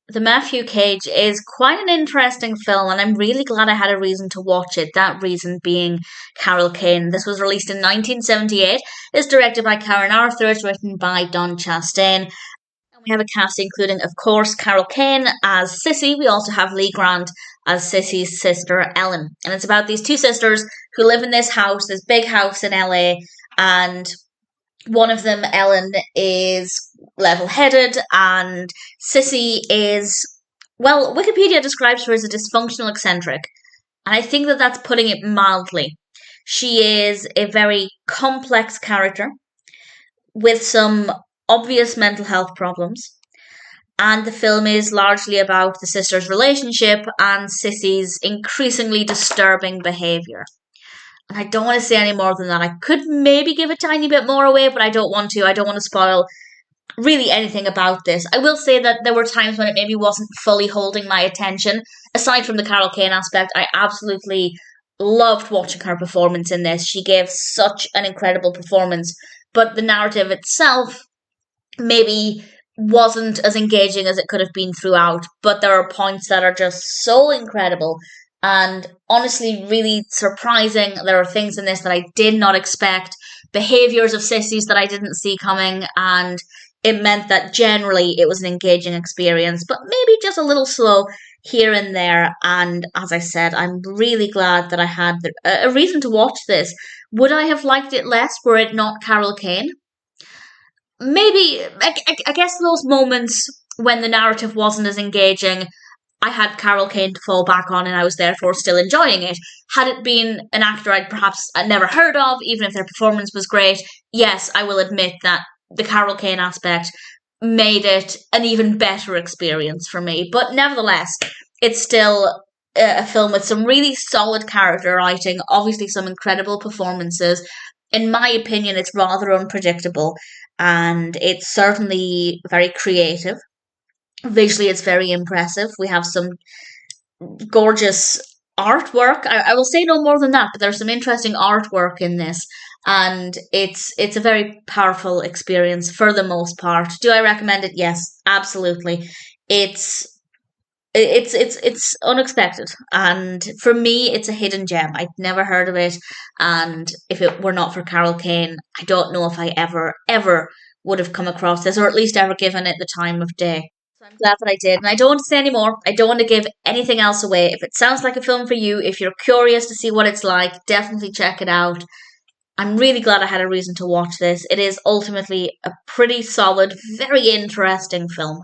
The Matthew Cage is quite an interesting film, and I'm really glad I had a reason to watch it. That reason being Carol Kane. This was released in 1978. It's directed by Karen Arthur. It's written by Don Chastain. And we have a cast including, of course, Carol Kane as Cissy. We also have Lee Grant as Cissy's sister, Ellen. And it's about these two sisters who live in this house, this big house in LA, and one of them, Ellen, is level headed, and Cissy is, well, Wikipedia describes her as a dysfunctional eccentric. And I think that that's putting it mildly. She is a very complex character with some obvious mental health problems. And the film is largely about the sisters' relationship and Cissy's increasingly disturbing behaviour. And I don't want to say any more than that. I could maybe give a tiny bit more away, but I don't want to. I don't want to spoil really anything about this. I will say that there were times when it maybe wasn't fully holding my attention. Aside from the Carol Kane aspect, I absolutely loved watching her performance in this. She gave such an incredible performance, but the narrative itself maybe wasn't as engaging as it could have been throughout. But there are points that are just so incredible and honestly really surprising. There are things in this that I did not expect, behaviours of sissies that I didn't see coming, and it meant that generally it was an engaging experience, but maybe just a little slow here and there. And as I said, I'm really glad that I had a reason to watch this. Would I have liked it less were it not Carol Kane? Maybe, I guess those moments when the narrative wasn't as engaging, I had Carol Kane to fall back on and I was therefore still enjoying it. Had it been an actor I'd perhaps never heard of, even if their performance was great, yes, I will admit that the Carol Kane aspect made it an even better experience for me. But nevertheless, it's still a film with some really solid character writing, obviously some incredible performances. In my opinion, it's rather unpredictable and it's certainly very creative. Visually, it's very impressive. We have some gorgeous artwork. I will say no more than that, but there's some interesting artwork in this, and it's a very powerful experience for the most part. Do I recommend it? Yes, absolutely. It's it's unexpected, and for me, it's a hidden gem. I'd never heard of it, and if it were not for Carol Kane, I don't know if I ever would have come across this, or at least ever given it the time of day. So I'm glad that I did. And I don't want to say any more. I don't want to give anything else away. If it sounds like a film for you, if you're curious to see what it's like, definitely check it out. I'm really glad I had a reason to watch this. It is ultimately a pretty solid, very interesting film.